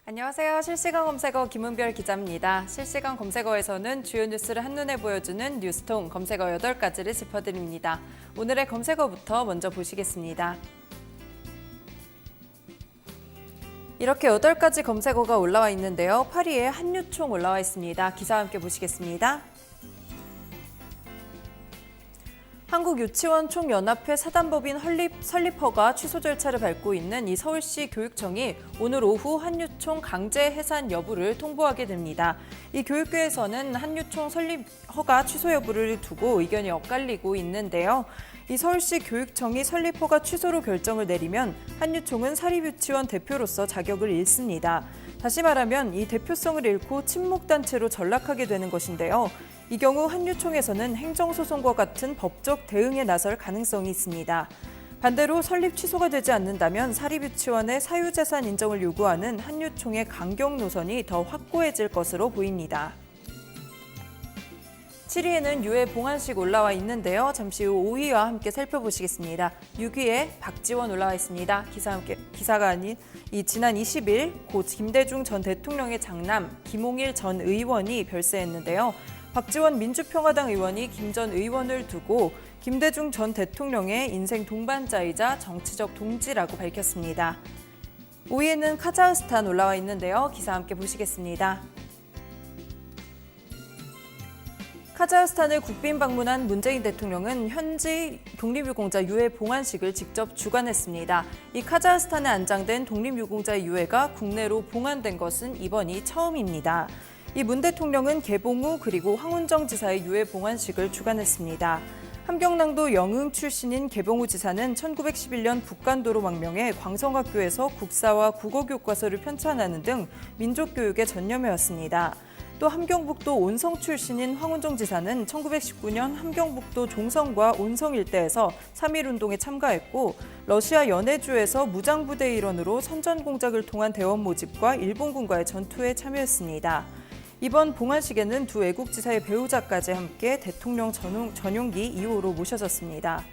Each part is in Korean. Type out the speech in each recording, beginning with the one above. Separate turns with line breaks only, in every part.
안녕하세요. 실시간 검색어 김은별 기자입니다. 실시간 검색어에서는 주요 뉴스를 한눈에 보여주는 뉴스통 검색어 8가지를 짚어드립니다. 오늘의 검색어부터 먼저 보시겠습니다. 이렇게 8가지 검색어가 올라와 있는데요. 8위에 한유총 올라와 있습니다. 기사와 함께 보시겠습니다. 한국유치원총연합회 사단법인 설립허가 취소 절차를 밟고 있는 이 서울시 교육청이 오늘 오후 한유총 강제 해산 여부를 통보하게 됩니다. 이 교육계에서는 한유총 설립허가 취소 여부를 두고 의견이 엇갈리고 있는데요. 이 서울시 교육청이 설립허가 취소로 결정을 내리면 한유총은 사립유치원 대표로서 자격을 잃습니다. 다시 말하면 이 대표성을 잃고 친목단체로 전락하게 되는 것인데요. 이 경우 한유총에서는 행정소송과 같은 법적 대응에 나설 가능성이 있습니다. 반대로 설립 취소가 되지 않는다면 사립유치원의 사유재산 인정을 요구하는 한유총의 강경 노선이 더 확고해질 것으로 보입니다. 7위에는 유해 봉안식 올라와 있는데요. 잠시 후 5위와 함께 살펴보시겠습니다. 6위에 박지원 올라와 있습니다. 기사가 아닌 지난 20일 고 김대중 전 대통령의 장남 김홍일 전 의원이 별세했는데요. 박지원 민주평화당 의원이 김 전 의원을 두고 김대중 전 대통령의 인생 동반자이자 정치적 동지라고 밝혔습니다. 5위에는 카자흐스탄 올라와 있는데요. 기사 함께 보시겠습니다. 카자흐스탄을 국빈 방문한 문재인 대통령은 현지 독립유공자 유해 봉안식을 직접 주관했습니다. 이 카자흐스탄에 안장된 독립유공자의 유해가 국내로 봉안된 것은 이번이 처음입니다. 이 문 대통령은 개봉 후 그리고 황운정 지사의 유해 봉안식을 주관했습니다. 함경남도 영흥 출신인 개봉우 지사는 1911년 북간도로 망명해 광성학교에서 국사와 국어 교과서를 편찬하는 등 민족교육에 전념해왔습니다. 또 함경북도 온성 출신인 황운정 지사는 1919년 함경북도 종성과 온성 일대에서 3.1운동에 참가했고 러시아 연해주에서 무장부대 일원으로 선전공작을 통한 대원 모집과 일본군과의 전투에 참여했습니다. 이번 봉안식에는 두 애국지사의 배우자까지 함께 대통령 전용기 2호로 모셔졌습니다.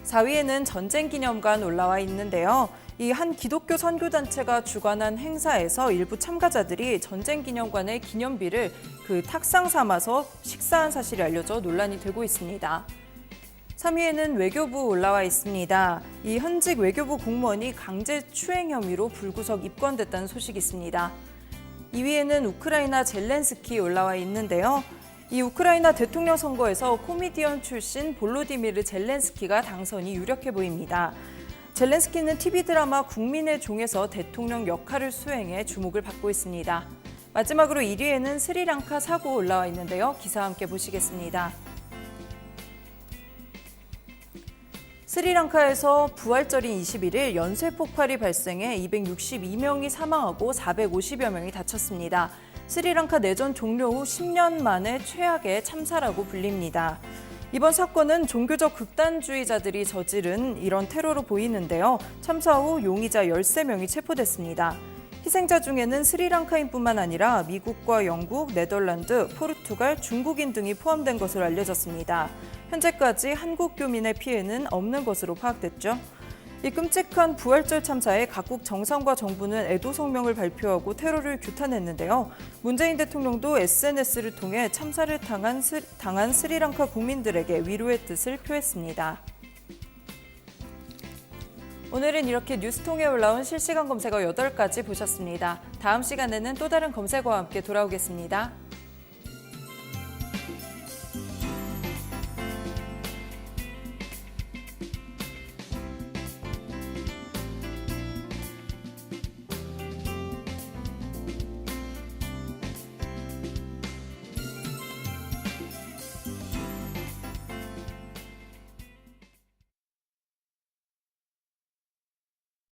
4위에는 전쟁기념관 올라와 있는데요. 이 한 기독교 선교단체가 주관한 행사에서 일부 참가자들이 전쟁기념관의 기념비를 탁상 삼아서 식사한 사실이 알려져 논란이 되고 있습니다. 3위에는 외교부 올라와 있습니다. 이 현직 외교부 공무원이 강제 추행 혐의로 불구속 입건됐다는 소식이 있습니다. 2위에는 우크라이나 젤렌스키 올라와 있는데요. 이 우크라이나 대통령 선거에서 코미디언 출신 볼로디미르 젤렌스키가 당선이 유력해 보입니다. 젤렌스키는 TV 드라마 국민의 종에서 대통령 역할을 수행해 주목을 받고 있습니다. 마지막으로 1위에는 스리랑카 사고 올라와 있는데요. 기사와 함께 보시겠습니다. 스리랑카에서 부활절인 21일 연쇄 폭발이 발생해 262명이 사망하고 450여 명이 다쳤습니다. 스리랑카 내전 종료 후 10년 만에 최악의 참사라고 불립니다. 이번 사건은 종교적 극단주의자들이 저지른 이런 테러로 보이는데요. 참사 후 용의자 13명이 체포됐습니다. 희생자 중에는 스리랑카인뿐만 아니라 미국과 영국, 네덜란드, 포르투갈, 중국인 등이 포함된 것으로 알려졌습니다. 현재까지 한국 교민의 피해는 없는 것으로 파악됐죠. 이 끔찍한 부활절 참사에 각국 정상과 정부는 애도 성명을 발표하고 테러를 규탄했는데요. 문재인 대통령도 SNS를 통해 참사를 당한 스리랑카 국민들에게 위로의 뜻을 표했습니다. 오늘은 이렇게 뉴스통에 올라온 실시간 검색어 8가지 보셨습니다. 다음 시간에는 또 다른 검색어와 함께 돌아오겠습니다.